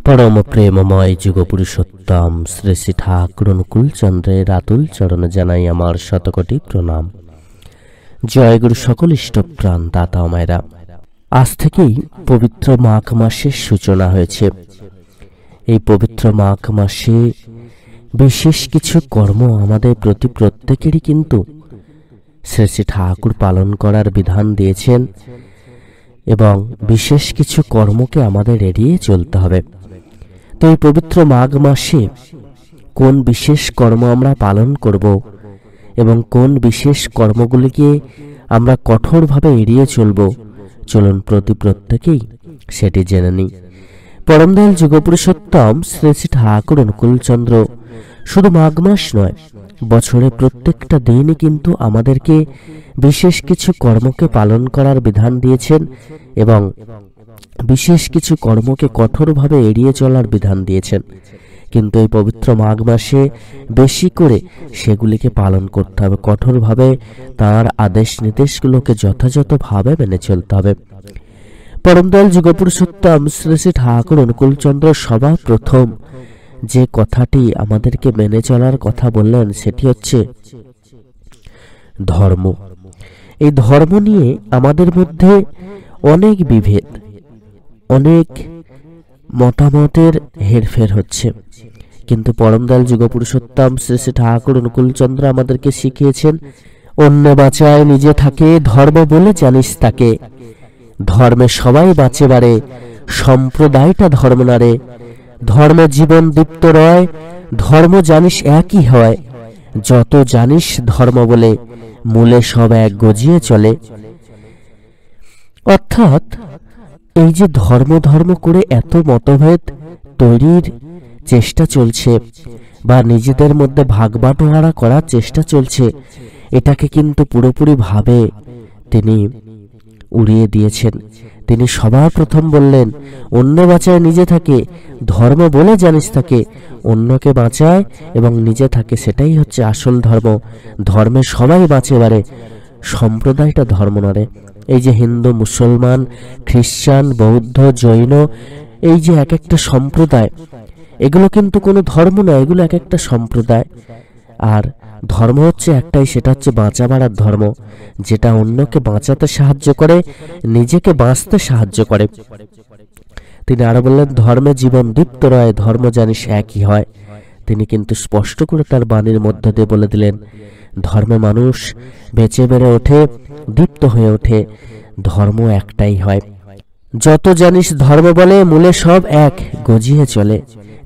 परम प्रेममय जुगपुरुषोत्तम श्री श्री ठाकुर अनुकूल चंद्रेर आतुल चरण जानाई आमार शतकोटी प्रणाम। जय गुरु सकल इष्टप्राण दाता मायरा। आज থেকেই पवित्र माघ मासेर सूचना হয়েছে। এই পবিত্র মাঘ মাসে বিশেষ কিছু কর্ম আমাদের প্রতি প্রত্যেকেরই কিন্তু শ্রী শ্রী ঠাকুর পালন করার বিধান দিয়েছেন এবং বিশেষ কিছু কর্মকে আমাদের এড়িয়ে চলতে হবে। তো এই পবিত্র মাঘ মাসে কোন বিশেষ কর্ম আমরা পালন করব এবং কোন বিশেষ কর্মগুলিকে আমরা কঠোরভাবে এড়িয়ে চলব, চলুন প্রত্যেকেই সেটি জেনে নিই। পরমদয়াল যুগপুরুষোত্তম শ্রী শ্রী ঠাকুর অনুকূলচন্দ্র শুধু মাঘ মাস নয়, বছরের প্রত্যেকটা দিনই কিন্তু আমাদেরকে বিশেষ কিছু কর্মকে পালন করার বিধান দিয়েছেন এবং বিশেষ কিছু কর্মকে কঠোরভাবে এড়িয়ে চলার বিধান দিয়েছেন। কিন্তু এই পবিত্র মাঘ মাসে বেশি করে সেগুলিকে পালন করতে হবে, কঠোরভাবে তার আদেশ নির্দেশগুলোকে যথাযথভাবে মেনে চলতে হবে। পরমদয়াল যুগপুরুষোত্তম শ্রী শ্রী ঠাকুর অনুকূলচন্দ্র সবার প্রথম যে কথাটি আমাদেরকে মেনে চলার কথা বললেন সেটি হচ্ছে ধর্ম। এই ধর্ম নিয়ে আমাদের মধ্যে অনেক বিভেদ, অনেক মতামতের হেরফের হচ্ছে, কিন্তু পরমদয়াল যুগপুরুষোত্তম শ্রী শ্রী ঠাকুর অনুকূলচন্দ্র আমাদেরকে শিখিয়েছেন অন্য বাঁচায় নিজে থাকে, ধর্ম বলে জানিস তাকে। ধর্মে সবাই বাঁচে বারে, সম্প্রদায়টা ধর্ম না রে। ধর্ম জীবন দীপ্ত রয়, ধর্ম জানিস একই হয়। যত জানিস ধর্ম বলে, মূলে সব এক গজিয়ে চলে। অর্থাৎ এই যে ধর্ম ধর্ম করে এত মতভেদ তৈরির চেষ্টা চলছে বা নিজেদের মধ্যে ভাগবাটোয়ারা করার চেষ্টা চলছে, এটাকে কিন্তু পুরোপুরি ভাবে তিনি উড়িয়ে দিয়েছেন। তিনি সবার প্রথম বললেন অন্য বাঁচায় নিজে থাকে, ধর্ম বলে জানিস থাকে। অন্যকে বাঁচায় এবং নিজে থাকে, সেটাই হচ্ছে আসল ধর্ম। ধর্মে সবাই বাঁচে বারে, সম্প্রদায়টা ধর্ম নয়। এই যে হিন্দু, মুসলমান, খ্রিস্টান, বৌদ্ধ, জৈন, এই যে এক একটা সম্প্রদায়, এগুলো কিন্তু কোনো ধর্ম নয়, এগুলো এক একটা সম্প্রদায়। আর ধর্ম হচ্ছে একটাই, সেটা হচ্ছে বাঁচা বাড়ার ধর্ম, যেটা অন্যকে বাঁচাতে সাহায্য করে, নিজেকে বাঁচতে সাহায্য করে। তিনি আরো বললেন ধর্মে জীবন দীপ্ত রয়, ধর্ম জানিস একই হয়। তিনি কিন্তু স্পষ্ট করে তার বাণীর মধ্য দিয়ে বলে দিলেন ধর্মে মানুষ বেঁচে বেড়ে ওঠে, দীপ্ত হয়ে ওঠে, ধর্ম একটাই হয়। যত জানিস ধর্ম বলে, মূলে সব এক গজিয়ে চলে।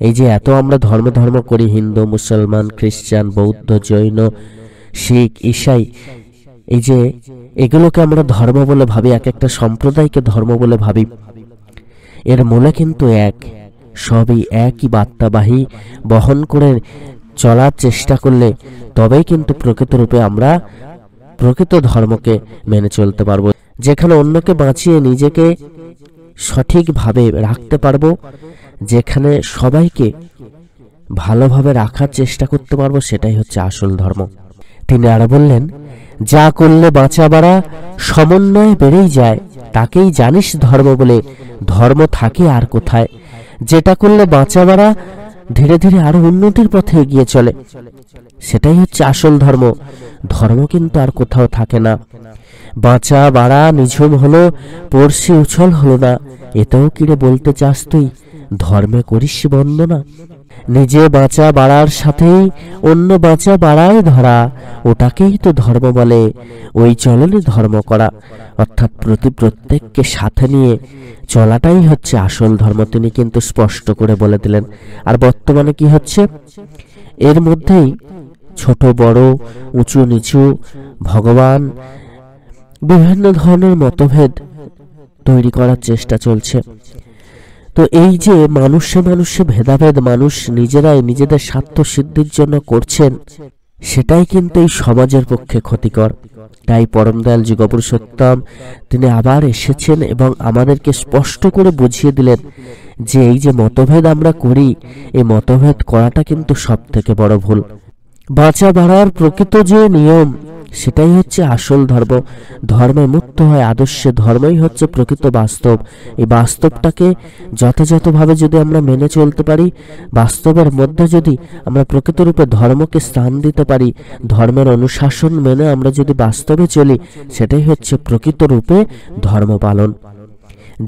এই যে এত আমরা ধর্ম করি, হিন্দু, মুসলমান, খ্রিস্টান, বৌদ্ধ, জৈন, শিখ, ঈসাই, এই যে এগুলোকে আমরা ধর্ম বলে ভাবি, এক একটা সম্প্রদায়কে ধর্ম বলে ভাবি, এর মূলে কিন্তু এক, সবই একই বার্তাবাহী বহন করে চলার চেষ্টা করলে তবেই কিন্তু প্রকৃত রূপে আমরা প্রকৃত ধর্মকে মেনে চলতে পারবো। যেখানে অন্যকে বাঁচিয়ে নিজেকে সঠিকভাবে রাখতে পারবো, যেখানে সবাইকে ভালোভাবে রাখার চেষ্টা করতে পারবো, সেটাই হচ্ছে আসল ধর্ম। তিনি আরো বললেন যা করলে বাঁচা বাড়া সমন্বয়ে বেড়েই যায়, তাকেই জানিস ধর্ম বলে। ধর্ম থাকে আর কোথায়? যেটা করলে বাঁচা বাড়া ধীরে ধীরে আরো উন্নতির পথে এগিয়ে চলে, সেটাই হচ্ছে আসল ধর্ম। ধর্ম কিন্তু আর কোথাও থাকে না। বাঁচা বাড়া নিঝুম হলো, পড়শি উছল হলো না, এতেও কিরে বলতে চাস তুই ধর্মে করিস বন্দনা? নিজে বাঁচা বাড়ার সাথেই অন্য বাঁচা বাড়ায় ধরা, ওটাকেই তো ধর্ম বলে, ওই চলনে ধর্ম করা। অর্থাৎ প্রত্যেককে সাথে নিয়ে চলাটাই হচ্ছে আসল ধর্ম, তিনি কিন্তু স্পষ্ট করে বলে দিলেন। আর বর্তমানে কি হচ্ছে, এর মধ্যেই ছোট বড়, উঁচু নিচু, ভগবান, বিভিন্ন ধরনের মতভেদ তৈরি করার চেষ্টা চলছে। তো এই যে মানুষে ভেদাভেদ মানুষ নিজেরাই নিজেদের স্বার্থ সিদ্ধির জন্য করছেন, সেটাই কিন্তু এই সমাজের পক্ষে ক্ষতিকর। তাই পরমদয়াল যুগপুরুষোত্তম তিনি আবার এসেছেন এবং আমাদেরকে স্পষ্ট করে বুঝিয়ে দিলেন যে এই যে মতভেদ আমরা করি, এই মতভেদ করাটা কিন্তু সব থেকে বড় ভুল। বাঁচা বাড়ার প্রকৃত যে নিয়ম, সেটাই হচ্ছে আসল ধর্ম। ধর্মে মুক্ত হয় আদর্শে, ধর্মই হচ্ছে প্রকৃত বাস্তব। এই বাস্তবটাকে যথাযথভাবে যদি আমরা মেনে চলতে পারি, বাস্তবের মধ্যে যদি আমরা প্রকৃতরূপে ধর্মকে স্থান দিতে পারি, ধর্মের অনুশাসন মেনে আমরা যদি বাস্তবে চলি, সেটাই হচ্ছে প্রকৃত রূপে ধর্ম পালন।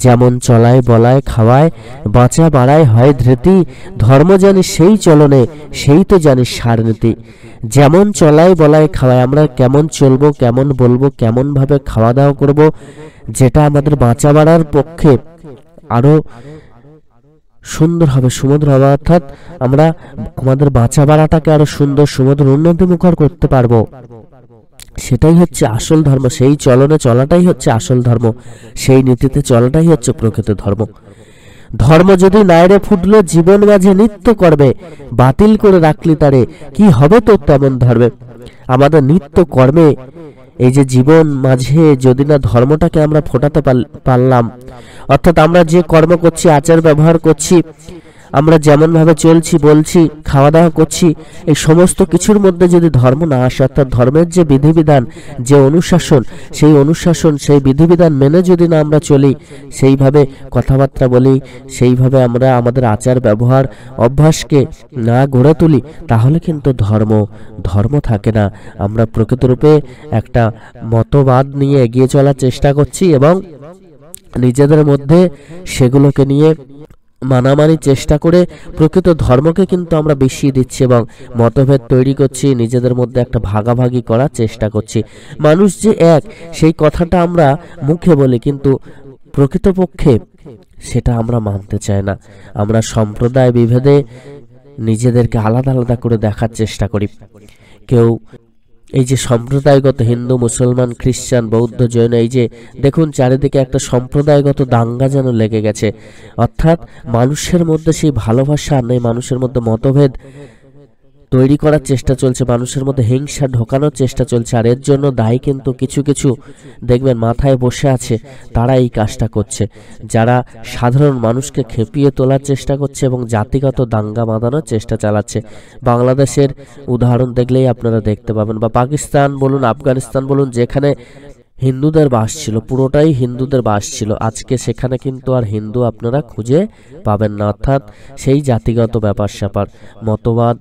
যেমন চলায় বলায় খাওয়ায় বাঁচা বাড়ায় হয় ধৃতি, ধর্ম জানি সেই চলনে, সেই তো জানি সারনীতি। যেমন চলায় বলায় খাওয়ায়, আমরা কেমন চলবো, কেমন বলবো, কেমন ভাবে খাওয়া দাওয়া করব, যেটা আমাদের বাঁচা বাড়ার পক্ষে আরো সুন্দর হবে, সুমধুর হবে, অর্থাৎ আমরা আমাদের বাঁচা বাড়াটাকে আরো সুন্দর সুমধুর উন্নতিমুখর করতে পারবো। সেটাই হচ্ছে আসল ধর্ম। সেই চলনে চলাটাই হচ্ছে আসল ধর্ম, সেই নীতিতে চলাটাই হচ্ছে প্রকৃত ধর্ম। ধর্ম যদি নাইরে ফুটলো জীবন মাঝে নিত্য করবে, বাতিল করে রাখলি তারে কি হবে তোর তেমন ধর্মে। আমাদের নিত্য কর্মে এই যে জীবন মাঝে যদি না ধর্মটাকে আমরা ফোটাতে পারলাম, অর্থাৎ আমরা যে কর্ম করছি, আচার ব্যবহার করছি, আমরা যেমন ভাবে চলছি, বলছি, খাওয়া দাওয়া করছি, এই সমস্ত কিছুর মধ্যে যদি ধর্ম না আসে, অর্থাৎ ধর্মের যে বিধিবিধান, যে অনুশাসন, সেই অনুশাসন, সেই বিধিবিধান মেনে যদি না আমরা চলি, সেইভাবে কথাবার্তা বলি, সেইভাবে আমরা আমাদের আচার ব্যবহার অভ্যাসকে না গড়ে তুলি, তাহলে কিন্তু ধর্ম থাকে না। আমরা প্রকৃতরূপে একটা মতবাদ নিয়ে এগিয়ে চলার চেষ্টা করছি এবং নিজেদের মধ্যে সেগুলোকে নিয়ে মানামানির চেষ্টা করে প্রকৃত ধর্মকে কিন্তু আমরা বেশিয়ে দিচ্ছি এবং মতভেদ তৈরি করছি, নিজেদের মধ্যে একটা ভাগাভাগি করার চেষ্টা করছি। মানুষ যে এক, সেই কথাটা আমরা মুখে বলি, কিন্তু প্রকৃতপক্ষে সেটা আমরা মানতে চাই না। আমরা সম্প্রদায় বিভেদে নিজেদেরকে আলাদা আলাদা করে দেখার চেষ্টা করি। কেউ এই যে সম্প্রদায়গত হিন্দু, মুসলমান, খ্রিস্টান, বৌদ্ধ, জৈন, এই যে দেখুন চারিদিকে একটা সম্প্রদায়গত দাঙ্গা যেন লেগে গেছে। অর্থাৎ মানুষের মধ্যে সেই ভালোবাসা নেই, মানুষের মধ্যে মতভেদ তৈরি করার চেষ্টা চলছে, মানুষের মধ্যে হিংসা ঢোকানোর চেষ্টা চলছে। আর এর জন্য দায়ী কিন্তু কিছু কিছু দেখবেন মাথায় বসে আছে, তারা এই কাজটা করছে, যারা সাধারণ মানুষকে খেপিয়ে তোলার চেষ্টা করছে এবং জাতিগত দাঙ্গা বাঁধানোর চেষ্টা চালাচ্ছে। বাংলাদেশের উদাহরণ দেখলেই আপনারা দেখতে পাবেন, বা পাকিস্তান বলুন, আফগানিস্তান বলুন, যেখানে হিন্দুদের বাস ছিল, পুরোটাই হিন্দুদের বাস ছিল, আজকে সেখানে কিন্তু আর হিন্দু আপনারা খুঁজে পাবেন না। অর্থাৎ সেই জাতিগত ব্যাপার স্যাপার, মতবাদ,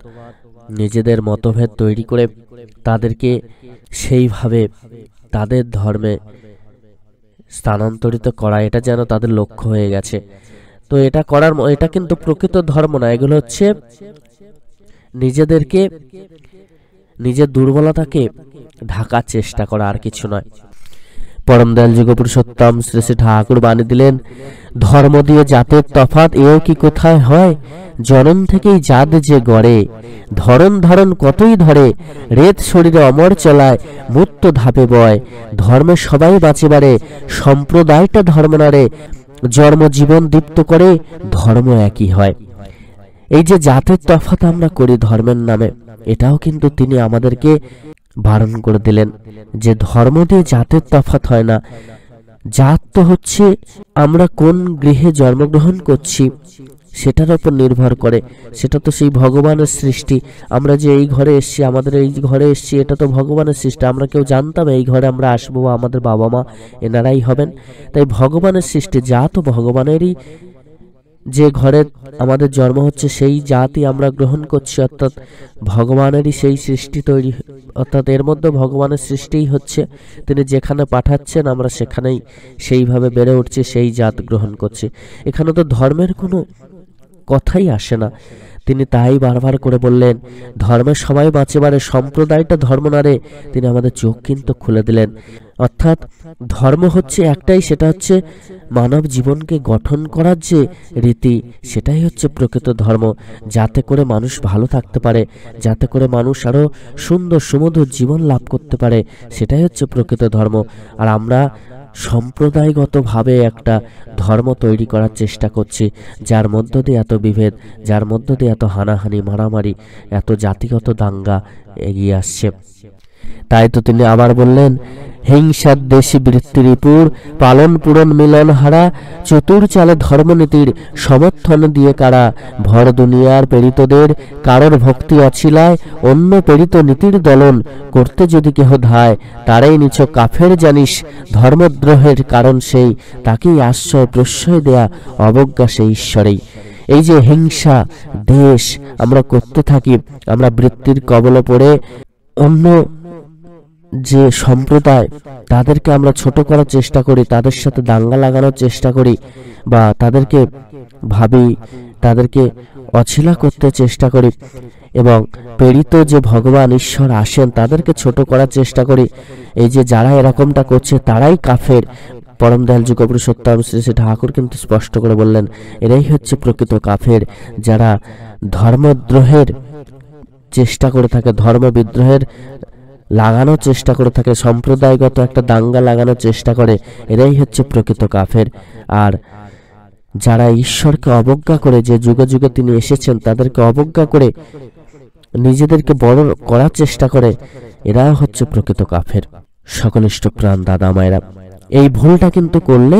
নিজেদের মতভেদ তৈরি করে তাদেরকে সেইভাবে তাদের ধর্মে স্থানান্তরিত করা, এটা যেন তাদের লক্ষ্য হয়ে গেছে। তো এটা কিন্তু প্রকৃত ধর্ম না, এগুলো হচ্ছে নিজেদেরকে, নিজের দুর্বলতাকে ঢাকার চেষ্টা করা, আর কিছু নয়। পরম দয়াল যুগপুরুষোত্তম শ্রী শ্রী ঠাকুর বাণী দিলেন, ধর্ম দিয়ে জাতের তফাৎ এও কি কোথায় হয়, জনম থেকেই জাত যে গড়ে, ধরন কতই ধরে, রেত শরীরে অমর চলায়, মুক্ত ধাপে বয়, ধর্মে সবাই বাঁচে বাড়ে, সম্প্রদায়টা ধর্ম নারে, জন্ম জীবন দীপ্ত করে, ধর্ম একই হয়। এই যে জাতের তফাৎ আমরা করি ধর্মের নামে, এটাও কিন্তু তিনি আমাদেরকে বারণ করে দিলেন যে ধর্ম দিয়ে জাতের তফাৎ হয় না। জাত তো হচ্ছে আমরা কোন গৃহে জন্মগ্রহণ করছি সেটার উপর নির্ভর করে, সেটা তো সেই ভগবানের সৃষ্টি। আমরা যে এই ঘরে এসছি, আমাদের এই ঘরে এসছি, এটা তো ভগবানের সৃষ্টি। আমরা কেউ জানতাম এই ঘরে আমরা আসবো, আমাদের বাবা মা এনারাই হবেন? তাই ভগবানের সৃষ্টি, জাত তো ভগবানেরই। যে ঘরে আমাদের জন্ম হচ্ছে সেই জাতই আমরা গ্রহণ করছি, অর্থাৎ ভগবানেরই সেই সৃষ্টি তৈরি, অর্থাৎ এর মধ্যে ভগবানের সৃষ্টিই হচ্ছে। তিনি যেখানে পাঠাচ্ছেন আমরা সেখানেই সেইভাবে বেড়ে উঠছি, সেই জাত গ্রহণ করছি। এখানে তো ধর্মের কোনো কথাই আসে না। তিনি তাই বারবার করে বললেন, ধর্মের সবাই বাঁচে বাড়ে, সম্প্রদায়টা ধর্ম নারে। তিনি আমাদের চোখ কিন্তু খুলে দিলেন। অর্থাৎ ধর্ম হচ্ছে একটাই, সেটা হচ্ছে মানব জীবনকে গঠন করার যে রীতি, সেটাই হচ্ছে প্রকৃত ধর্ম। যাতে করে মানুষ ভালো থাকতে পারে, যাতে করে মানুষ আরো সুন্দর সুমধুর জীবন লাভ করতে পারে, সেটাই হচ্ছে প্রকৃত ধর্ম। আর আমরা সম্প্রদায়গতভাবে একটা ধর্ম তৈরি করার চেষ্টা করছি, যার মধ্য দিয়ে এত বিভেদ, যার মধ্য দিয়ে এত হানাহানি, মারামারি, এত জাতিগত দাঙ্গা এগিয়ে আসছে। তাই তো তিনি আবার বললেন, হিংসার দেশি বৃত্তিরিপুর পালন পূরণ মিলন হারা চতুর চালে ধর্মনীতির সমর্থন দিয়ে কারা ভর দুনিয়ার প্রেরিতদের কারোর ভক্তি অছিলায় অন্য প্রেরিত নীতির দলন করতে যদি কেহ ধায় তারাই নিছ কাফের জানিস ধর্মদ্রোহের কারণ সেই তাকেই আশ্রয় প্রশ্রয় দেয়া অবজ্ঞা সেই ঈশ্বরেই। এই যে হিংসা দেশ আমরা করতে থাকি, আমরা বৃত্তির কবলে পড়ে অন্য যে সম্প্রদায় তাদেরকে আমরা ছোট করার চেষ্টা করি, তাদের সাথে দাঙ্গা লাগানোর চেষ্টা করি, বা তাদেরকে ভাবি, তাদেরকে অছিলা করতে চেষ্টা করি, এবং প্রেরিত যে ভগবান ঈশ্বর আসেন তাদেরকে ছোট করার চেষ্টা করি। এই যে যারা এরকমটা করছে তারাই কাফের। পরম দয়াল যুগপুরুষ সত্যম শ্রী শ্রী ঠাকুর কিন্তু স্পষ্ট করে বললেন এরাই হচ্ছে প্রকৃত কাফের, যারা ধর্মদ্রোহের চেষ্টা করে থাকে, ধর্ম বিদ্রোহের লাগানোর চেষ্টা করে থাকে, সম্প্রদায়গত একটা দাঙ্গা লাগানোর চেষ্টা করে, এরাই হচ্ছে প্রকৃত কাফের। আর যারা ঈশ্বরকে অবজ্ঞা করে, যে যুগে যুগে তিনি এসেছেন তাদেরকে অবজ্ঞা করে নিজেদেরকে বড় করার চেষ্টা করে, এরা হচ্ছে প্রকৃত কাফের। সকনিষ্ঠ প্রাণ দাদা মায়েরা, এই ভুলটা কিন্তু করলে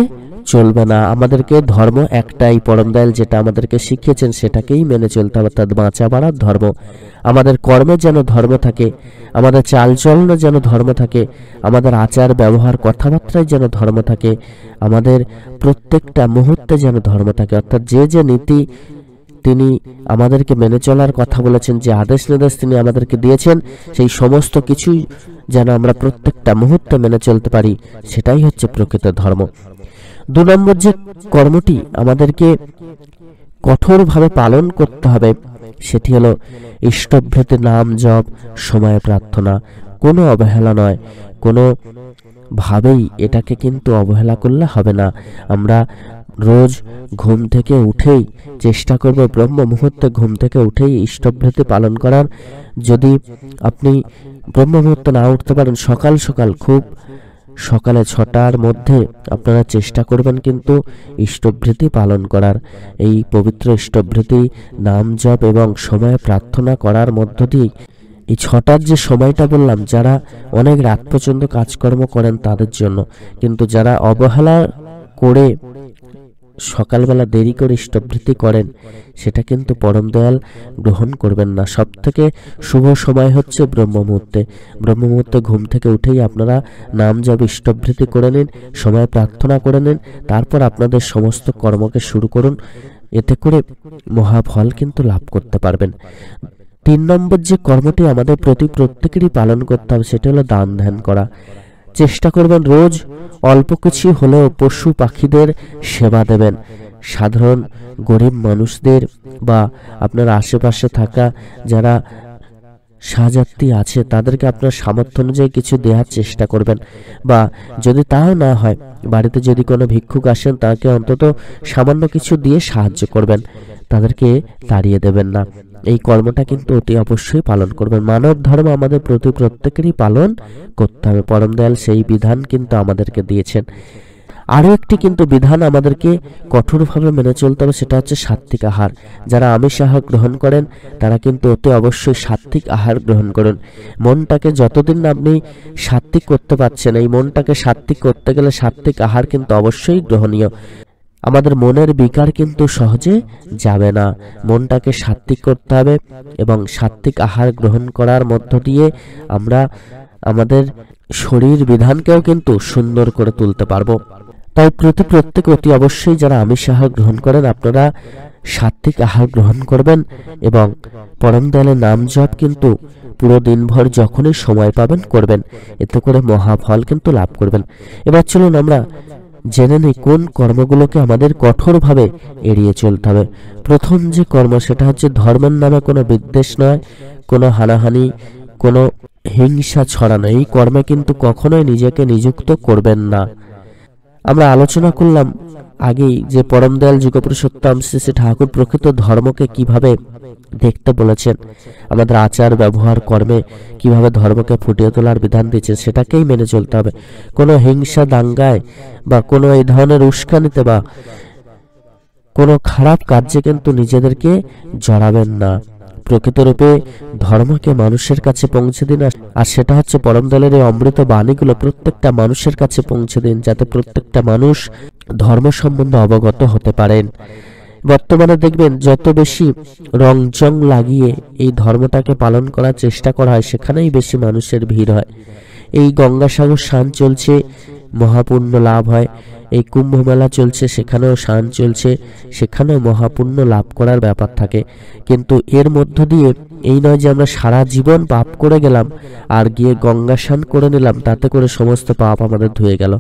চলবে না। আমাদেরকে ধর্ম একটাই, পরম দয়াল যেটা আমাদেরকে শিখিয়েছেন সেটাকেই মেনে চলতে হবে, অর্থাৎ বাঁচা বাড়ার ধর্ম। আমাদের কর্মে যেন ধর্ম থাকে, আমাদের চালচলনে যেন ধর্ম থাকে, আমাদের আচার ব্যবহার কথাবার্তায় যেন ধর্ম থাকে, আমাদের প্রত্যেকটা মুহূর্তে যেন ধর্ম থাকে। অর্থাৎ যে যে নীতি তিনি আমাদেরকে মেনে চলার কথা বলেছেন, যে আদেশ নির্দেশ তিনি আমাদেরকে দিয়েছেন, সেই সমস্ত কিছুই যেন আমরা প্রত্যেকটা মুহূর্তে মেনে চলতে পারি, সেটাই হচ্ছে প্রকৃত ধর্ম। 2 নম্বর যে কর্মটি আমাদেরকে কঠোরভাবে পালন করতে হবে সেটি হলো ইষ্টভৃতি নাম জপ, সময় প্রার্থনা। কোনো অবহেলা নয়, কোনো ভাবেই এটাকে কিন্তু অবহেলা করলে হবে না। আমরা রোজ ঘুম থেকে উঠেই চেষ্টা করব, ব্রহ্ম মুহূর্তে ঘুম থেকে উঠেই ইষ্টভৃতি পালন করার। যদি আপনি ব্রহ্ম মুহূর্তে না উঠতে পারেন, সকাল সকাল খুব সকালে 6টার মধ্যে আপনারা চেষ্টা করবেন কিন্তু ইষ্টভৃতি পালন করার। এই পবিত্র ইষ্টভৃতি নাম জপ এবং সময় প্রার্থনা করার মধ্য দিয়ে এই 6টার যে সময়টা বললাম, যারা অনেক রাত পর্যন্ত কাজকর্ম করেন তাদের জন্য, কিন্তু যারা অবহেলা করে সকালবেলা দেরি করে ইষ্টভৃতি করেন সেটা কিন্তু পরম দয়াল গ্রহণ করবেন না। সব থেকে শুভ সময় হচ্ছে ব্রহ্ম মুহূর্তে। ব্রহ্ম মুহূর্তে ঘুম থেকে উঠেই আপনারা নাম জপ ইষ্টভৃতি করে নিন, সময় প্রার্থনা করে নিন, তারপর আপনাদের সমস্ত কর্মকে শুরু করুন। এতে করে মহাফল কিন্তু লাভ করতে পারবেন। 3 নম্বর যে কর্মটি আমাদের প্রত্যেকেরই পালন করতে হবে সেটা হলো দান ধ্যান করা। চেষ্টা করবেন রোজ অল্প কিছু হলেও পশু পাখিদের সেবা দেবেন। সাধারণ গরিব মানুষদের বা আপনার আশেপাশে থাকা যারা সাহায্যার্থী আছে তাদেরকে আপনার সামর্থ্য অনুযায়ী কিছু দেওয়ার চেষ্টা করবেন, বা যদি তাও না হয় বাড়িতে যদি কোনো ভিক্ষুক আসেন তাকে অন্তত সামান্য কিছু দিয়ে সাহায্য করবেন, তাদেরকে তাড়িয়ে দেবেন না। এই কর্মটা কিন্তু অতি অবশ্যই পালন করবেন। মানব ধর্ম আমাদের প্রত্যেকেরই পালন করতে হবে। পরম দয়াল সেই বিধান কিন্তু আমাদেরকে দিয়েছেন। আরও একটি কিন্তু বিধান আমাদেরকে কঠোরভাবে মেনে চলতে হবে, সেটা হচ্ছে সাত্ত্বিক আহার। যারা আমিষ আহার গ্রহণ করেন তারা কিন্তু অতি অবশ্যই সাত্ত্বিক আহার গ্রহণ করুন। মনটাকে যতদিন আপনি সাত্ত্বিক করতে পারছেন, এই মনটাকে সাত্ত্বিক করতে গেলে সাত্ত্বিক আহার কিন্তু অবশ্যই গ্রহণীয়। আমাদের মনের বিকার কিন্তু সহজে যাবে না, মনটাকে সাত্ত্বিক করতে হবে এবং সাত্ত্বিক আহার গ্রহণ করার মধ্য দিয়ে আমরা আমাদের শরীর বিধানকেও কিন্তু সুন্দর করে তুলতে পারবো। তাই প্রত্যেক অতি অবশ্যই যারা আমিষ আহার গ্রহণ করেন আপনারা সাত্ত্বিক আহার গ্রহণ করবেন এবং পরম দয়ালের নাম জপ কিন্তু পুরো দিনভর যখনই সময় পাবেন করবেন, এতে করে মহাফল কিন্তু লাভ করবেন। এবার চলুন আমরা জেনে নিই কোন কর্মগুলোকে আমাদের কঠোরভাবে এড়িয়ে চলতে হবে। প্রথম যে কর্ম সেটা হচ্ছে ধর্মের নামে কোনো বিদ্বেষ নয়, কোনো হানাহানি, কোনো হিংসা ছড়ানো। এই কর্মে কিন্তু কখনোই নিজেকে নিযুক্ত করবেন না। আমরা আলোচনা করলাম আগেই যে পরম দয়াল যুগপুরুষোত্তম শ্রী শ্রী ঠাকুর প্রকৃত ধর্মকে কিভাবে দেখতে বলেছেন, আমাদের আচার ব্যবহার কর্মে কিভাবে ধর্মকে ফুটিয়ে তোলার বিধান দিয়েছেন, সেটাকেই মেনে চলতে হবে। কোনো হিংসা দাঙ্গায় বা কোনো এই ধরনের উস্কানিতে বা কোনো খারাপ কার্যে কিন্তু নিজেদেরকে জড়াবেন না। প্রকৃতরূপে ধর্মকে মানুষের কাছে পৌঁছে দিন, আর সেটা হচ্ছে পরম দয়ালের এই অমৃত বাণীগুলো প্রত্যেকটা মানুষের কাছে পৌঁছে দিন, যাতে প্রত্যেকটা মানুষ ধর্ম সম্বন্ধে অবগত হতে পারেন। বর্তমানে দেখবেন যত বেশি রংচং লাগিয়ে এই ধর্মটাকে পালন করার চেষ্টা করা হয়, সেখানেই বেশি মানুষের ভিড় হয়। এই গঙ্গাসাগর স্নান চলছে, মহাপুণ্য লাভ হয়। এই কুম্ভ মেলা চলছে, সেখানেও স্নান চলছে, সেখানেও মহাপুণ্য লাভ করার ব্যাপার থাকে। কিন্তু এর মধ্য দিয়ে এই নয় যে আমরা সারা জীবন পাপ করে গেলাম আর গিয়ে গঙ্গা স্নান করে নিলাম, তাতে করে সমস্ত পাপ আমাদের ধুয়ে গেল,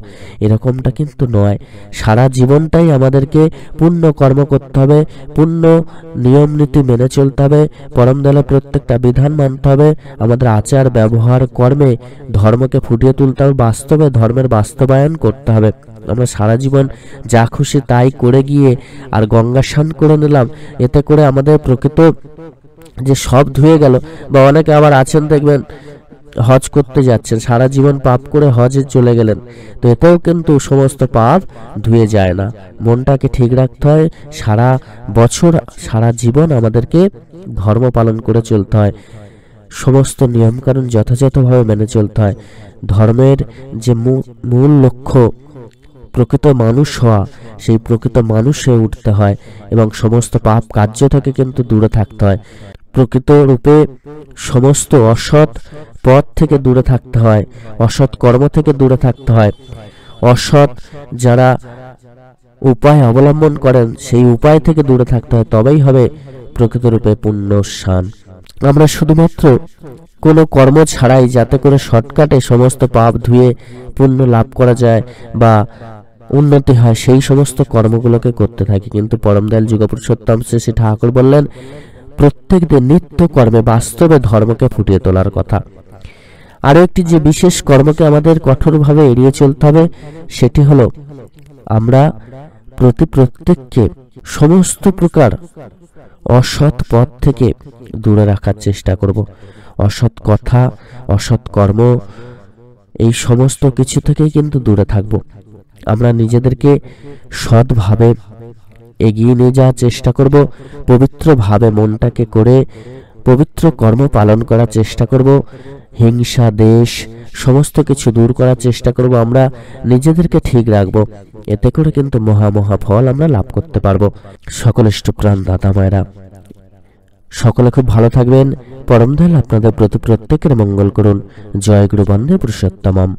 এরকমটা কিন্তু নয়। সারা জীবনটাই আমাদেরকে পুণ্য কর্ম করতে হবে, পুণ্য নিয়ম নীতি মেনে চলতে হবে, পরম দয়ালের প্রত্যেকটা বিধান মানতে হবে, আমাদের আচার ব্যবহার কর্মে ধর্মকে ফুটিয়ে তুলতে হবে, বাস্তবে ধর্মের বাস্তবায়ন করতে হবে। আমরা সারা জীবন যা খুশি তাই করে গিয়ে আর গঙ্গা স্নান করে নিলাম, এতে করে আমাদের প্রকৃত যে সব ধুয়ে গেল। বা অনেকে আবার আছেন দেখবেন হজ করতে যাচ্ছেন, সারা জীবন পাপ করে হজে চলে গেলেন, তো এতেও কিন্তু সমস্ত পাপ ধুয়ে যায় না। মনটাকে ঠিক রাখতে হয়, সারা বছর সারা জীবন আমাদেরকে ধর্ম পালন করে চলতে হয়, সমস্ত নিয়মকানুন যথাযথভাবে মেনে চলতে হয়। ধর্মের যে মূল লক্ষ্য প্রকৃত মানুষ হওয়া, সেই প্রকৃত মানুষ হয়ে উঠতে হয় এবং সমস্ত পাপ কার্য থেকে কিন্তু দূরে থাকতে হয়। প্রকৃত রূপে সমস্ত অসৎ পথ থেকে দূরে থাকতে হয়, অসৎ কর্ম থেকে দূরে থাকতে হয়। অসৎ যারা উপায় অবলম্বন করেন, সেই উপায় থেকে দূরে থাকতে হয়, তবেই হবে প্রকৃত রূপে পুণ্য স্নান। আমরা শুধুমাত্র কোনো কর্ম ছাড়াই যাতে করে শর্টকাটে সমস্ত পাপ ধুয়ে পুণ্য লাভ করা যায় বা উন্নতি হয়, সেই সমস্ত কর্মগুলোকে করতে থাকি। কিন্তু পরম দয়াল যুগপুরুষোত্তম শ্রী ঠাকুর বললেন প্রত্যেক দিন নিত্য কর্মে বাস্তবে ধর্মকে ফুটিয়ে তোলার কথা। আরো একটি যে বিশেষ কর্মকে আমাদের কঠোরভাবে এড়িয়ে চলতে হবে, সেটি হলো আমরা প্রত্যেককে সমস্ত প্রকার অসৎ পথ থেকে দূরে রাখার চেষ্টা করব। অসৎ কথা, অসৎ কর্ম, এই সমস্ত কিছু থেকেই কিন্তু দূরে থাকব। আমরা নিজেদেরকে সৎভাবে এগিয়ে নিয়ে যাওয়ার চেষ্টা করব, পবিত্রভাবে মনটাকে করে পবিত্র কর্ম পালন করার চেষ্টা করব। হিংসা, দেশ সমস্ত কিছু দূর করার চেষ্টা করব। আমরা নিজেদেরকে ঠিক রাখবো, এতে করে কিন্তু মহা ফল আমরা লাভ করতে পারবো। সকলে ইষ্টপ্রাণ দাদা মায়েরা সকলে খুব ভালো থাকবেন। পরম দয়াল আপনাদের প্রতি প্রত্যেকের মঙ্গল করুন। জয় গুরু বন্দে পুরুষোত্তমম।